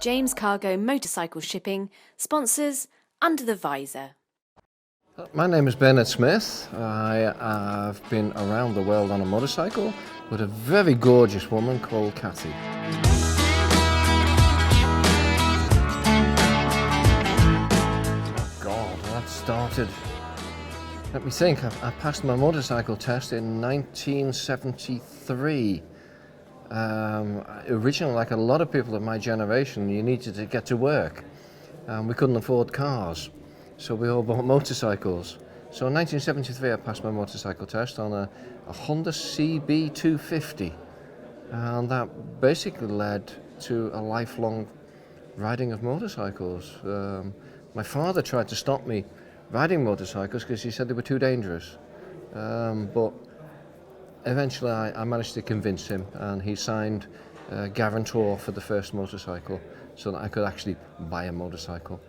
James Cargo Motorcycle Shipping sponsors Under the Visor. My name is Bernard Smith. I have been around the world on a motorcycle with a very gorgeous woman called Kathy. Oh God, that started. Let me think. I passed my motorcycle test in 1973. Originally, like a lot of people of my generation, you needed to get to work. We couldn't afford cars, so we all bought motorcycles. So in 1973, I passed my motorcycle test on a Honda CB 250, and that basically led to a lifelong riding of motorcycles. My father tried to stop me riding motorcycles because he said they were too dangerous, but eventually I managed to convince him, and he signed a guarantor for the first motorcycle so that I could actually buy a motorcycle.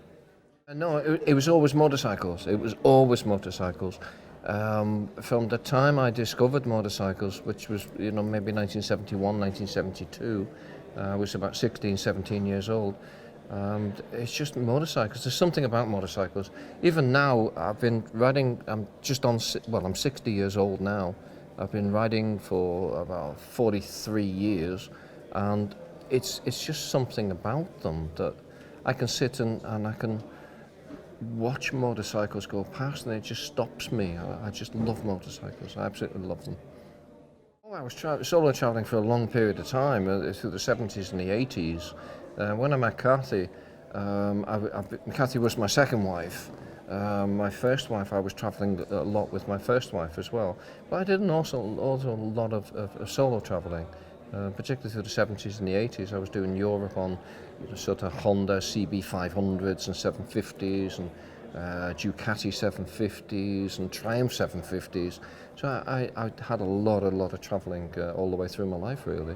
No, it was always motorcycles. It was always motorcycles. From the time I discovered motorcycles, which was, maybe 1971, 1972, I was about 16, 17 years old. It's just motorcycles. There's something about motorcycles. Even now, I've been riding, I'm 60 years old now. I've been riding for about 43 years, and it's just something about them that I can sit and I can watch motorcycles go past, and it just stops me. I just love motorcycles. I absolutely love them. I was solo traveling for a long period of time, through the 70s and the 80s. When I met Kathy, Kathy was my second wife. My first wife, I was traveling a lot with my first wife as well. But I did also a lot of solo traveling, particularly through the 70s and the 80s. I was doing Europe on sort of Honda CB 500s and 750s and Ducati 750s and Triumph 750s. So I had a lot of traveling all the way through my life, really.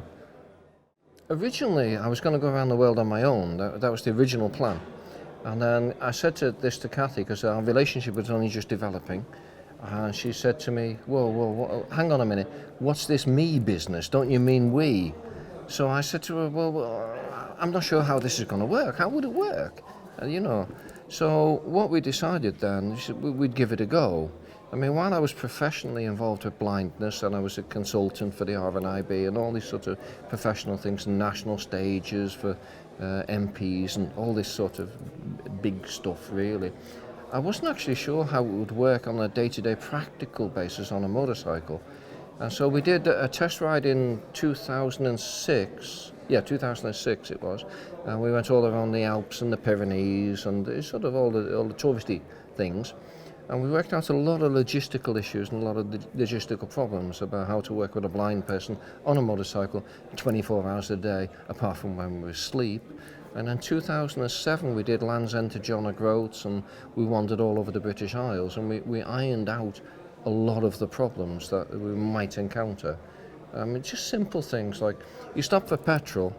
Originally, I was going to go around the world on my own. That was the original plan. And then I said this to Kathy, because our relationship was only just developing. And she said to me, whoa, hang on a minute. What's this me business? Don't you mean we? So I said to her, well, I'm not sure how this is going to work. How would it work? So what we decided then, we'd give it a go. I mean, while I was professionally involved with blindness, and I was a consultant for the RNIB and all these sorts of professional things, national stages for MPs and all this sort of big stuff, really, I wasn't actually sure how it would work on a day-to-day practical basis on a motorcycle. And so we did a test ride in 2006. Yeah, 2006 it was. And we went all around the Alps and the Pyrenees and sort of all the touristy things. And we worked out a lot of logistical issues and a lot of logistical problems about how to work with a blind person on a motorcycle 24 hours a day, apart from when we were asleep. And in 2007 we did Land's End to John O'Groats, and we wandered all over the British Isles, and we ironed out a lot of the problems that we might encounter. Just simple things like, you stop for petrol,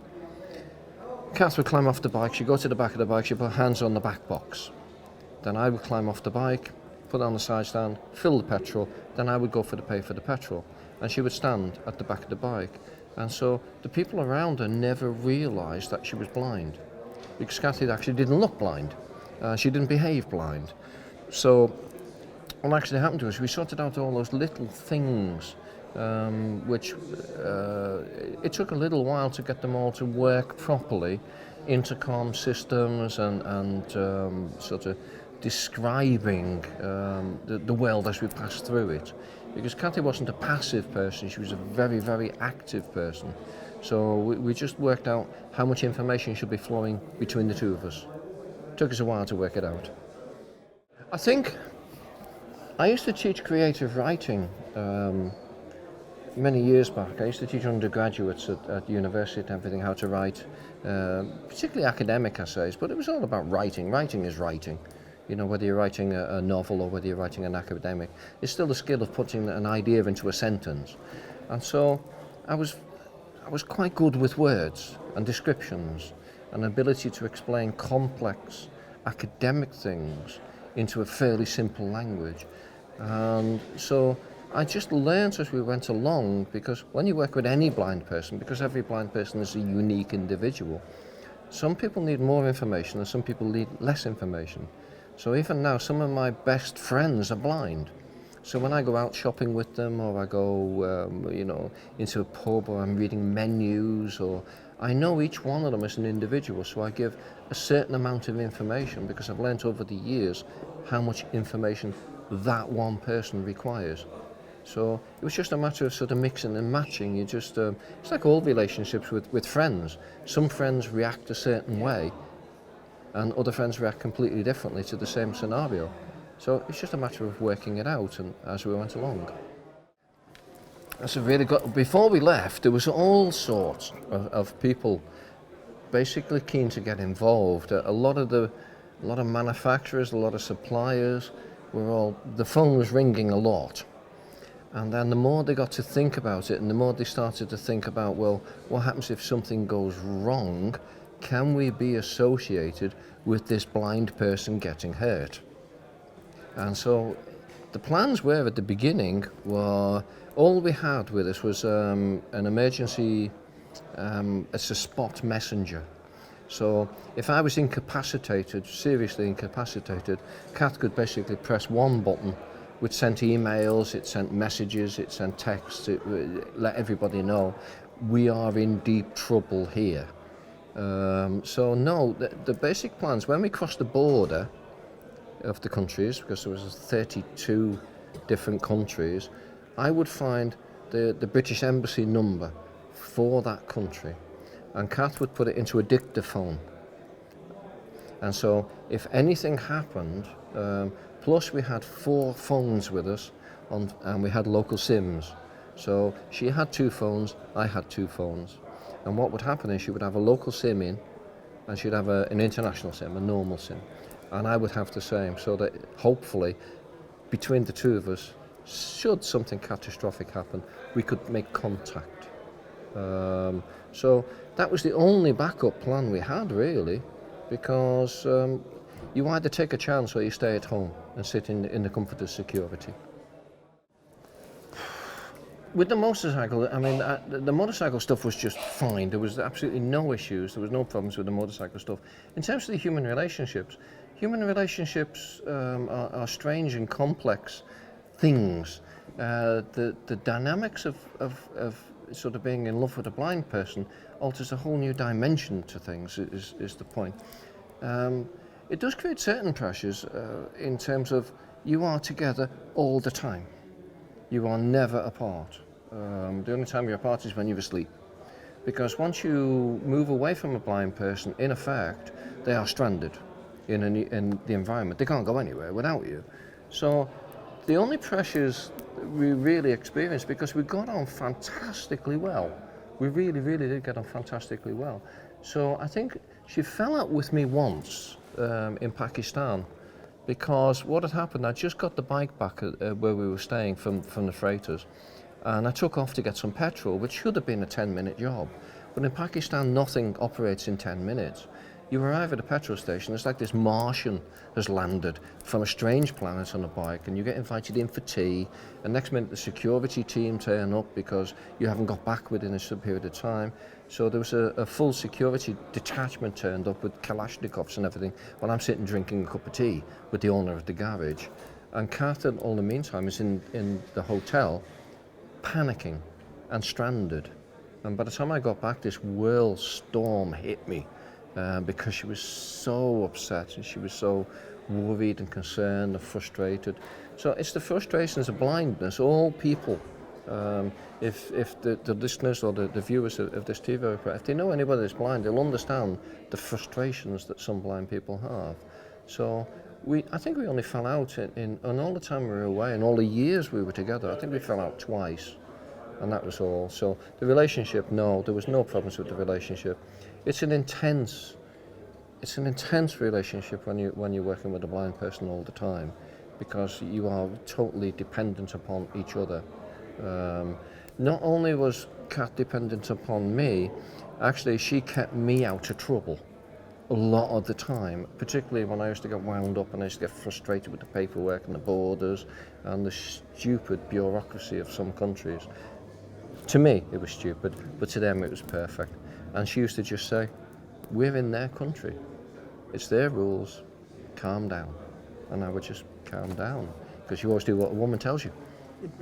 Kath would climb off the bike, she'd go to the back of the bike, she'd put her hands on the back box. Then I would climb off the bike, put it on the side stand, fill the petrol, then I would go pay for the petrol. And she would stand at the back of the bike. And so the people around her never realised that she was blind, because Kathy actually didn't look blind. She didn't behave blind. So what actually happened to us, we sorted out all those little things, which it took a little while to get them all to work properly, intercom systems and sort of describing the world as we passed through it. Because Kathy wasn't a passive person, she was a very, very active person. So we just worked out how much information should be flowing between the two of us. It took us a while to work it out. I think I used to teach creative writing many years back. I used to teach undergraduates at university and everything how to write, particularly academic essays, but it was all about writing. Writing is writing. Whether you're writing a novel or whether you're writing an academic, it's still the skill of putting an idea into a sentence. And so I was quite good with words and descriptions, and ability to explain complex academic things into a fairly simple language. And so I just learned as we went along, because when you work with any blind person, because every blind person is a unique individual, Some people need more information and some people need less information. So even now, some of my best friends are blind. So when I go out shopping with them, or I go, into a pub, or I'm reading menus, or I know each one of them as an individual. So I give a certain amount of information because I've learnt over the years how much information that one person requires. So it was just a matter of sort of mixing and matching. It's like all relationships with friends. Some friends react a certain way, and other friends react completely differently to the same scenario. So it's just a matter of working it out and as we went along. That's a really good. Before we left, there was all sorts of people basically keen to get involved. A lot of manufacturers, a lot of suppliers the phone was ringing a lot. And then the more they got to think about it and the more they started to think about, well, what happens if something goes wrong? Can we be associated with this blind person getting hurt? And so the plans were at the beginning were, all we had with us was an emergency, it's a spot messenger. So if I was incapacitated, seriously incapacitated, Kath could basically press one button, which sent emails, it sent messages, it sent texts, it let everybody know we are in deep trouble here. So no, the basic plans, when we crossed the border of the countries, because there was 32 different countries, I would find the British Embassy number for that country, and Kath would put it into a dictaphone. And so if anything happened, plus we had 4 phones with us, and we had local SIMs. So she had 2 phones, I had 2 phones. And what would happen is she would have a local SIM in, and she'd have an international SIM, a normal SIM. And I would have the same, so that hopefully between the two of us, should something catastrophic happen, we could make contact. So that was the only backup plan we had, really, because you either take a chance or you stay at home and sit in the comfort of security. With the motorcycle, I mean, the motorcycle stuff was just fine. There was absolutely no issues. There was no problems with the motorcycle stuff. In terms of the human relationships are strange and complex things. The dynamics of sort of being in love with a blind person alters a whole new dimension to things, is the point. It does create certain pressures in terms of you are together all the time. You are never apart. The only time you're apart is when you're asleep. Because once you move away from a blind person, in effect, they are stranded in the environment. They can't go anywhere without you. So the only pressures we really experienced, because we got on fantastically well. We really, really did get on fantastically well. So I think she fell out with me once in Pakistan, because what had happened, I just got the bike back where we were staying from the freighters, and I took off to get some petrol, which should have been a 10-minute job. But in Pakistan, nothing operates in 10 minutes. You arrive at a petrol station, it's like this Martian has landed from a strange planet on a bike, and you get invited in for tea, and next minute the security team turn up because you haven't got back within a certain period of time. So there was a full security detachment turned up with Kalashnikovs and everything, while I'm sitting drinking a cup of tea with the owner of the garage. And Kath, all the meantime, is in the hotel, panicking and stranded. And by the time I got back, this whirl storm hit me. Because she was so upset and she was so worried and concerned and frustrated. So it's the frustrations of blindness. All people, if the listeners or the viewers of this TV report, if they know anybody that's blind, they'll understand the frustrations that some blind people have. So I think we only fell out in all the time we were away and all the years we were together. I think we fell out twice, and that was all. So the relationship, no, there was no problems with the relationship. It's an intense relationship when you're working with a blind person all the time, because you are totally dependent upon each other. Not only was Kat dependent upon me, actually she kept me out of trouble a lot of the time, particularly when I used to get wound up and I used to get frustrated with the paperwork and the borders and the stupid bureaucracy of some countries. To me it was stupid, but to them it was perfect. And she used to just say, we're in their country. It's their rules. Calm down. And I would just calm down, because you always do what a woman tells you.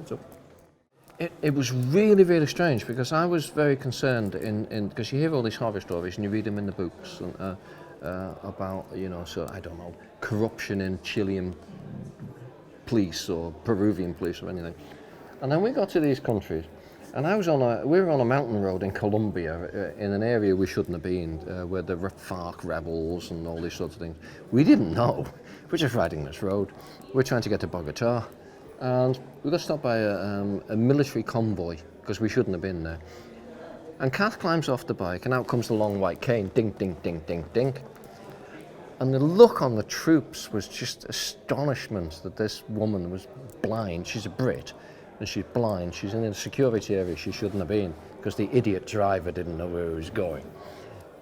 So it was really, really strange, because I was very concerned because you hear all these horror stories and you read them in the books about, so I don't know, corruption in Chilean police or Peruvian police or anything. And then we got to these countries, and we were on a mountain road in Colombia, in an area we shouldn't have been, where the FARC rebels and all these sorts of things. We didn't know. We're just riding this road. We're trying to get to Bogota, and we got stopped by a military convoy, because we shouldn't have been there. And Kath climbs off the bike, and out comes the long white cane, ding, ding, ding, ding, ding. And the look on the troops was just astonishment that this woman was blind. She's a Brit, and she's blind. She's in a security area she shouldn't have been, because the idiot driver didn't know where he was going.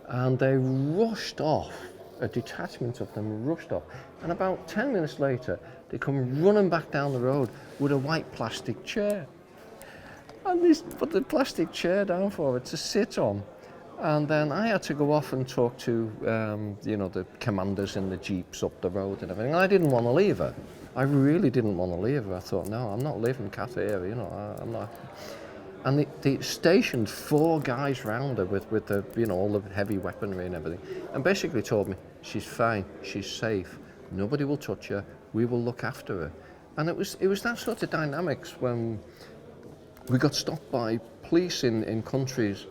And they rushed off. A detachment of them rushed off. And about 10 minutes later, they come running back down the road with a white plastic chair. And they put the plastic chair down for her to sit on. And then I had to go off and talk to, the commanders in the jeeps up the road and everything. And I didn't want to leave her. I really didn't want to leave her. I thought, no, I'm not leaving Kath here, I'm not. And they stationed 4 guys round her with the, all the heavy weaponry and everything. And basically told me, she's fine, she's safe, nobody will touch her, we will look after her. And it was that sort of dynamics when we got stopped by police in countries.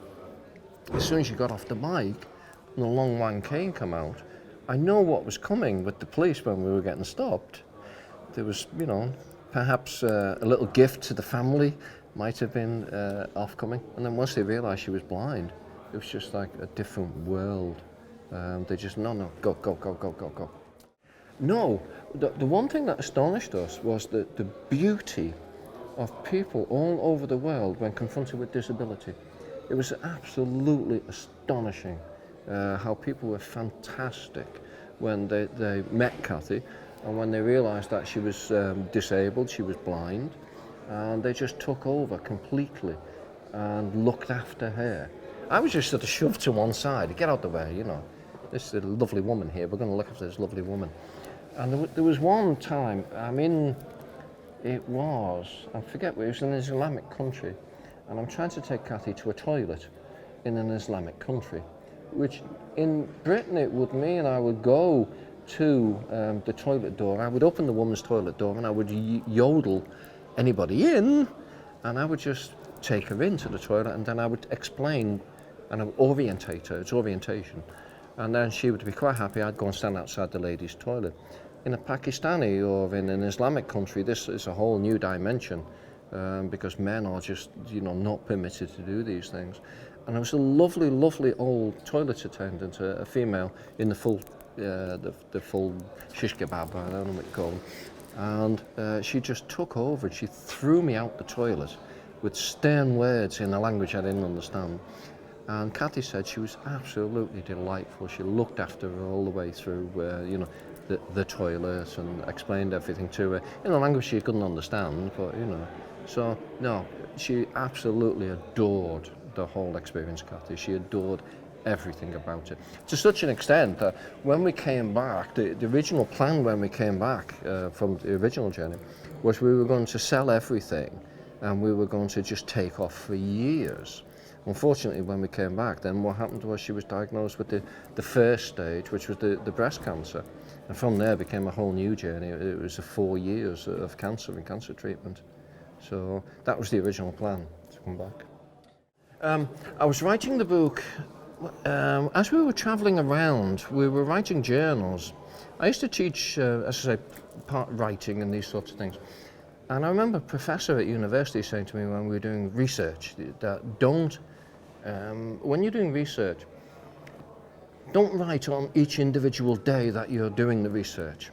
As soon as you got off the bike and the long white cane come out, I know what was coming with the police when we were getting stopped. There was, perhaps a little gift to the family might have been off-coming. And then once they realised she was blind, it was just like a different world. They just, no, go, go, go, go, go, go. No, the one thing that astonished us was the beauty of people all over the world when confronted with disability. It was absolutely astonishing how people were fantastic when they met Kathy, and when they realised that she was disabled, she was blind, and they just took over completely and looked after her. I was just sort of shoved to one side, get out the way, this is a lovely woman here, we're going to look after this lovely woman. And there was one time, I forget where, it was in an Islamic country, and I'm trying to take Kathy to a toilet in an Islamic country, which in Britain it would mean I would go to the toilet door, I would open the woman's toilet door and I would yodel anybody in, and I would just take her into the toilet, and then I would explain and I would orientate her, it's orientation, and then she would be quite happy. I'd go and stand outside the ladies' toilet. In a Pakistani or in an Islamic country, this is a whole new dimension, because men are just, not permitted to do these things. And there was a lovely, lovely old toilet attendant, a female in the full shish kebab, I don't know what you call them. And she just took over and she threw me out the toilet with stern words in a language I didn't understand. And Kathy said she was absolutely delightful. She looked after her all the way through, the toilet, and explained everything to her in a language she couldn't understand, but So, no, she absolutely adored the whole experience, Kathy. She adored everything about it. To such an extent that when we came back, the original plan when we came back from the original journey was we were going to sell everything and we were going to just take off for years. Unfortunately, when we came back, then what happened was she was diagnosed with the first stage, which was the breast cancer. And from there became a whole new journey. It was 4 years of cancer and cancer treatment. So that was the original plan, to come back. I was writing the book, as we were travelling around, we were writing journals. I used to teach, as I say, part writing and these sorts of things. And I remember a professor at university saying to me when we were doing research that when you're doing research, don't write on each individual day that you're doing the research.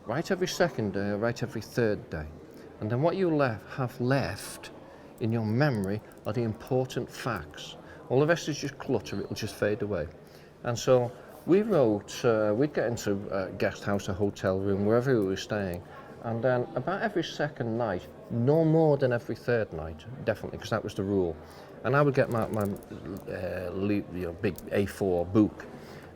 Write every second day or write every third day. And then what you have left in your memory are the important facts. All the rest is just clutter, it'll just fade away. And so we wrote, we'd get into a guest house, a hotel room, wherever we were staying, and then about every second night, no more than every third night, definitely, because that was the rule. And I would get my big A4 book,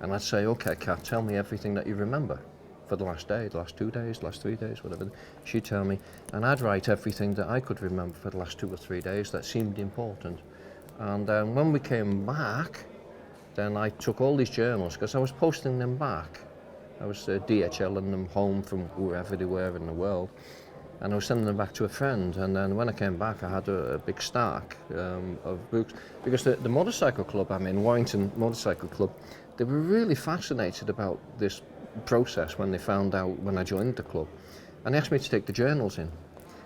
And I'd say, okay, Kat, tell me everything that you remember for the last day, the last 2 days, the last 3 days, whatever. She'd tell me, and I'd write everything that I could remember for the last 2 or 3 days that seemed important. And then when we came back, then I took all these journals, because I was posting them back. I was DHLing them home from wherever they were in the world, and I was sending them back to a friend. And then when I came back, I had a big stack of books, because the motorcycle club I'm in, Warrington Motorcycle Club, they were really fascinated about this process when they found out when I joined the club, and they asked me to take the journals in.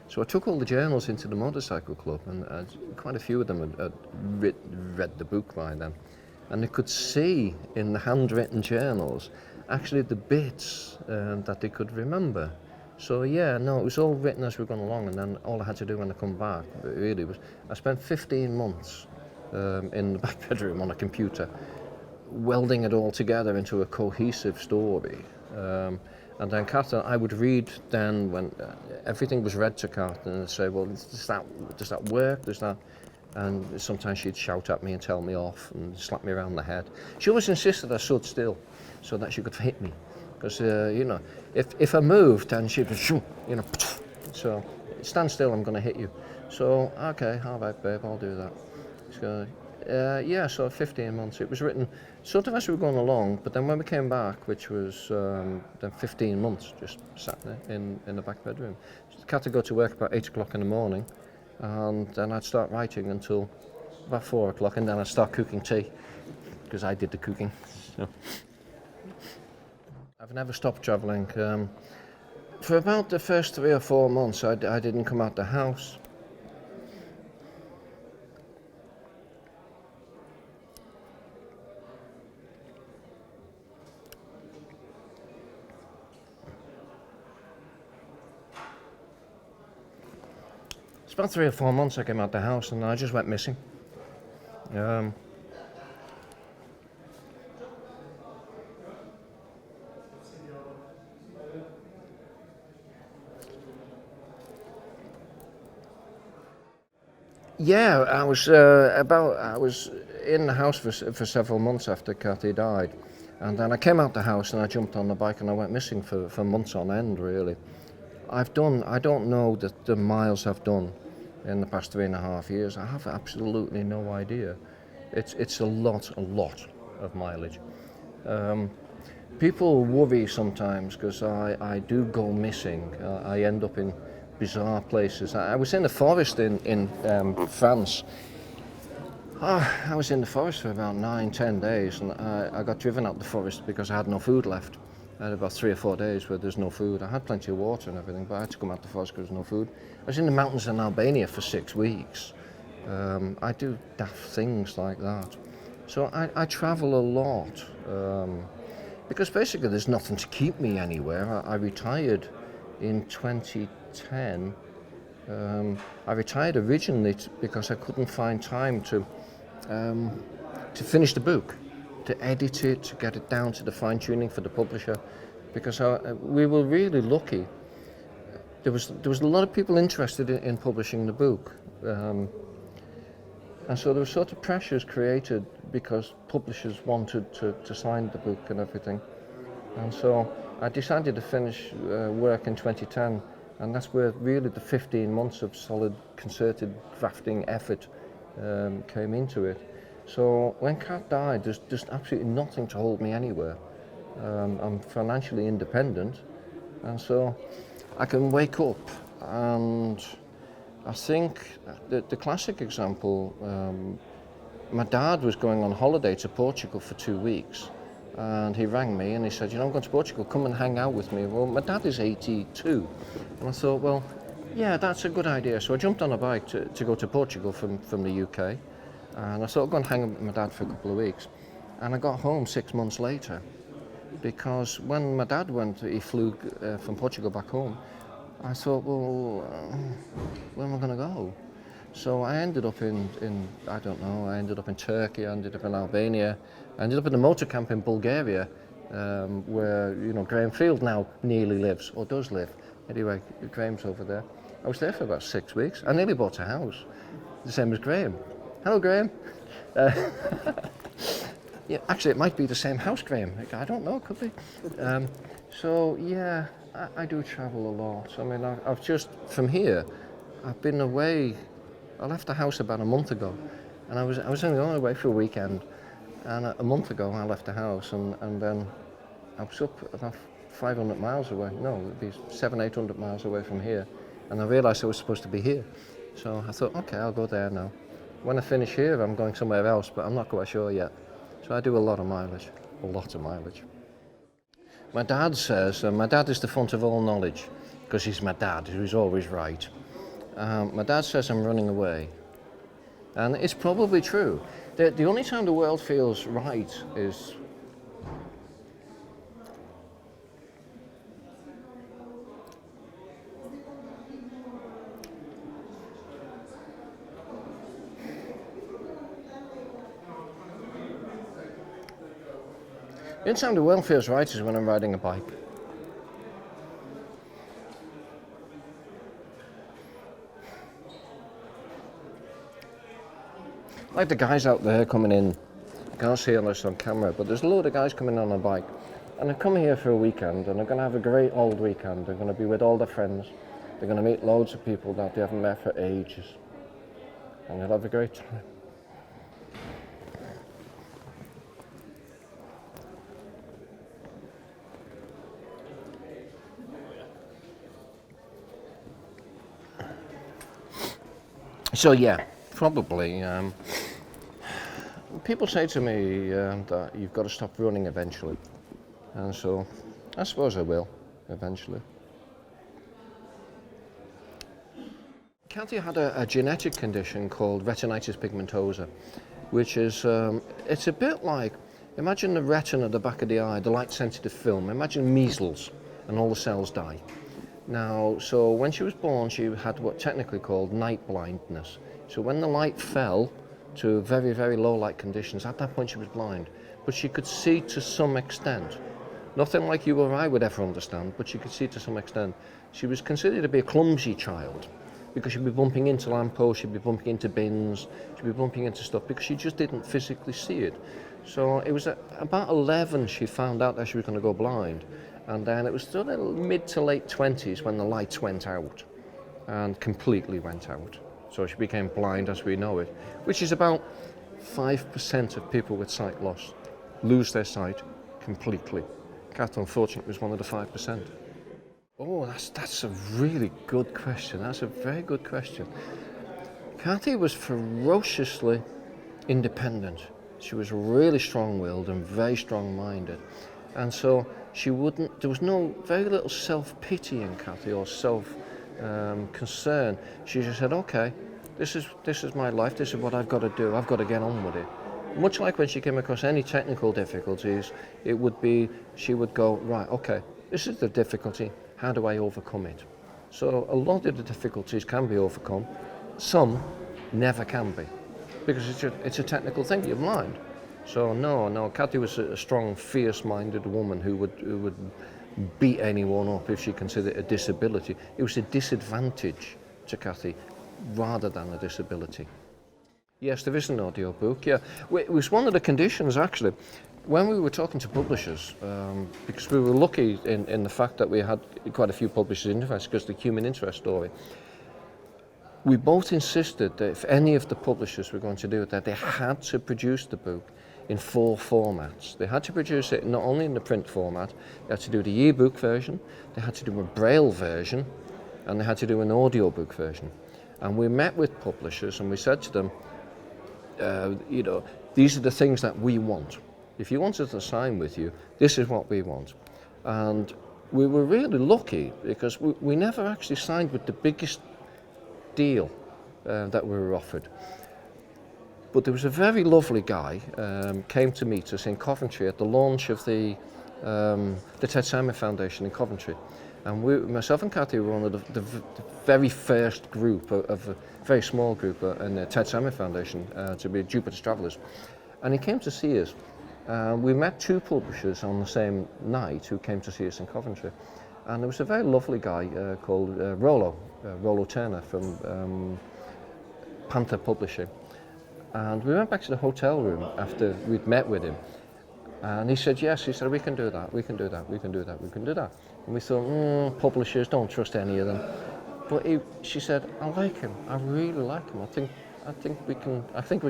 So I took all the journals into the motorcycle club, and quite a few of them had read the book by then, and they could see in the handwritten journals actually the bits that they could remember. So yeah, no, it was all written as we were going along, and then all I had to do when I come back really was, I spent 15 months in the back bedroom on a computer, welding it all together into a cohesive story. And then Kat, I would read then when everything was read to Kat, and I'd say, well, does that work? Does that? And sometimes she'd shout at me and tell me off and slap me around the head. She always insisted I stood still so that she could hit me. Because, you know, if I moved, then she'd be, you know, so stand still, I'm going to hit you. So, okay, all right, babe, I'll do that. So, yeah, so 15 months. It was written sort of as we were going along, but then when we came back, which was then 15 months, just sat there in the back bedroom. Kat would go to work about 8 o'clock in the morning, and then I'd start writing until about 4 o'clock, and then I'd start cooking tea, because I did the cooking. So. I've never stopped travelling. For about the first 3 or 4 months, I didn't come out the house. It's about 3 or 4 months I came out the house, and I just went missing. Yeah, I was in the house for several months after Kathy died, and then I came out the house and I jumped on the bike and I went missing for months on end. Really, I don't know the miles I've done in the past 3.5 years. I have absolutely no idea. It's a lot of mileage. People worry sometimes because I do go missing. I end up in bizarre places. I was in the forest in France. I was in the forest for about 9-10 days, and I got driven out the forest because I had no food left. I had about 3 or 4 days where there's no food. I had plenty of water and everything, but I had to come out the forest because there's no food. I was in the mountains in Albania for 6 weeks. I do daft things like that. So I travel a lot because basically there's nothing to keep me anywhere. I retired in 2010. I retired originally because I couldn't find time to finish the book, to edit it, to get it down to the fine-tuning for the publisher, because we were really lucky. There was a lot of people interested in publishing the book, and so there were sort of pressures created because publishers wanted to sign the book and everything, and so I decided to finish work in 2010, and that's where really the 15 months of solid concerted drafting effort came into it. So when Kat died, there's just absolutely nothing to hold me anywhere. I'm financially independent, and so I can wake up, and I think the classic example, my dad was going on holiday to Portugal for 2 weeks, and he rang me and he said, you know, I'm going to Portugal, come and hang out with me. Well, my dad is 82, and I thought, well, yeah, that's a good idea. So I jumped on a bike to go to Portugal from the UK, and I thought I'd go and hang out with my dad for a couple of weeks. And I got home 6 months later, because when my dad went, he flew from Portugal back home, I thought, well, where am I going to go? So I ended up in I don't know, I ended up in Turkey, I ended up in Albania, I ended up in a motor camp in Bulgaria, where, you know, Graham Field now nearly lives, or does live. Anyway, Graham's over there. I was there for about 6 weeks. I nearly bought a house, the same as Graham. Hello, Graham. Yeah, actually, it might be the same house, Graham. I don't know, could be. So yeah, I do travel a lot. I mean, I've just from here, I've been away. I left the house about a month ago, and I was only on the way for a weekend. And a month ago, I left the house, and then I was up about 500 miles away. No, it'd be 800 miles away from here, and I realised I was supposed to be here. So I thought, okay, I'll go there now. When I finish here, I'm going somewhere else, but I'm not quite sure yet. So I do a lot of mileage. My dad says, my dad is the font of all knowledge, because he's my dad, who's always right. My dad says I'm running away. And it's probably true. The only time the world feels right is the only time the world feels right is when I'm riding a bike. Like the guys out there coming in, you can't see unless on camera, but there's a load of guys coming on a bike, and they come here for a weekend, and they're going to have a great old weekend. They're going to be with all their friends. They're going to meet loads of people that they haven't met for ages, and they'll have a great time. So yeah, probably. People say to me that you've got to stop running eventually, and so I suppose I will eventually. Kathy had a genetic condition called retinitis pigmentosa, which is it's a bit like, imagine the retina at the back of the eye, the light-sensitive film. Imagine measles, and all the cells die. Now, so when she was born, she had what technically called night blindness. So when the light fell to very, very low light conditions, at that point she was blind. But she could see to some extent. Nothing like you or I would ever understand, but she could see to some extent. She was considered to be a clumsy child because she'd be bumping into lampposts, she'd be bumping into bins, she'd be bumping into stuff because she just didn't physically see it. So it was at about 11 she found out that she was going to go blind. And then it was still in mid to late 20s when the lights went out and completely went out. So she became blind as we know it, which is about 5% of people with sight loss lose their sight completely. Kath, unfortunately, was one of the 5%. Oh, that's a really good question. That's a very good question. Kathy was ferociously independent. She was really strong-willed and very strong-minded. And so there was very little self-pity in Kathy or self-concern. She just said, okay, this is my life, this is what I've got to do, I've got to get on with it. Much like when she came across any technical difficulties, she would go, right, okay, this is the difficulty, how do I overcome it? So a lot of the difficulties can be overcome, some never can be, because it's a technical thing, you're blind. So no, Kathy was a strong, fierce-minded woman who would beat anyone up if she considered it a disability. It was a disadvantage to Kathy rather than a disability. Yes, there is an audio book, yeah. It was one of the conditions, actually. When we were talking to publishers, because we were lucky in the fact that we had quite a few publishers interested because the human interest story, we both insisted that if any of the publishers were going to do it, that they had to produce the book in 4 formats. They had to produce it not only in the print format, they had to do the e-book version, they had to do a braille version, and they had to do an audiobook version. And we met with publishers and we said to them, these are the things that we want. If you want us to sign with you, this is what we want. And we were really lucky because we never actually signed with the biggest deal that we were offered. But there was a very lovely guy came to meet us in Coventry at the launch of the Ted Simon Foundation in Coventry. And myself and Kathy were one of the very first group of a very small group in the Ted Simon Foundation to be Jupiter's Travellers. And he came to see us. We met 2 publishers on the same night who came to see us in Coventry. And there was a very lovely guy called Rollo Turner from Panther Publishing. And we went back to the hotel room after we'd met with him. And he said, yes, he said, we can do that, we can do that, we can do that, we can do that. And we thought, publishers, don't trust any of them. But she said, I like him, I really like him, I think we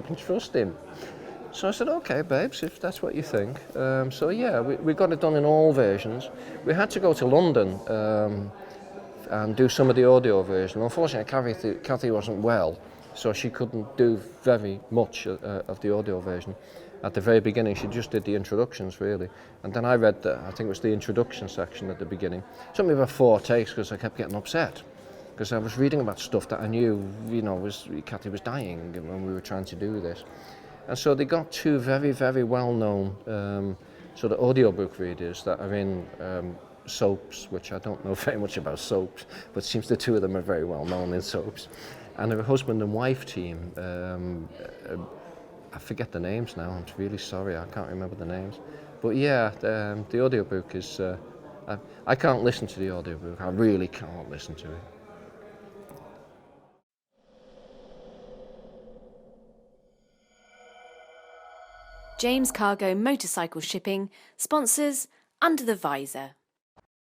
can trust him. So I said, okay, babes, if that's what you think. So yeah, we got it done in all versions. We had to go to London and do some of the audio version. Unfortunately, Kathy wasn't well, so she couldn't do very much of the audio version. At the very beginning, she just did the introductions, really. And then I read, I think it was the introduction section at the beginning. It took me about 4 takes because I kept getting upset. Because I was reading about stuff that I knew, Kathy was dying when we were trying to do this. And so they got 2 very, very well-known sort of audiobook readers that are in soaps, which I don't know very much about soaps, but it seems the 2 of them are very well-known in soaps. And they're a husband and wife team. I forget the names now, I'm really sorry, I can't remember the names. But yeah, the audiobook is, I can't listen to the audiobook, I really can't listen to it. James Cargo Motorcycle Shipping sponsors Under the Visor.